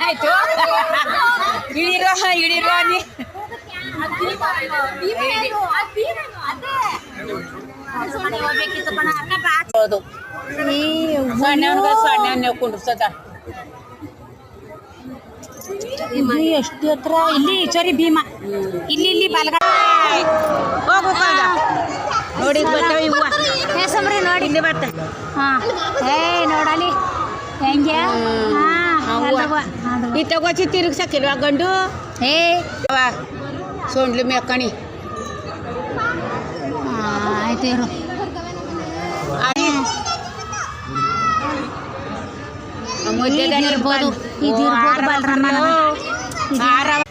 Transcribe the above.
ಏನಾಯ್ತು ಇಳಿರೋ ಇಳಿರೋ ನೀ ಹೌದು ಸಣ್ಣ ಕುಂಡ್ಸದ ಎಷ್ಟು ಹತ್ರ ಇಲ್ಲಿ ಸರಿ ಭೀಮಾ ಇಲ್ಲಿ ಇಲ್ಲಿ ಬಾಲ್ಗಡೆ ಹೋಗು ನೋಡಿ ಬರ್ತಾವ ಇವ ಹೆಸಮ್ರಿ ನೋಡಿ ಇಲ್ಲಿ ಬರ್ತಾ ಹಾಂ ನೋಡಲಿ ಹೆಂಗೆ ಈ ತಗೋಚಿ ತಿರುಗ್ಸಕ್ಕಿಲ್ವಾ ಗಂಡು ಸೊಂಡ್ಲು ಮೇಕಣಿ ಆಯ್ತು ಇರು ಮುದ್ದೆ ಇದಿರ್ಬೋದು ಬಾಲ್ರಮ್ಮ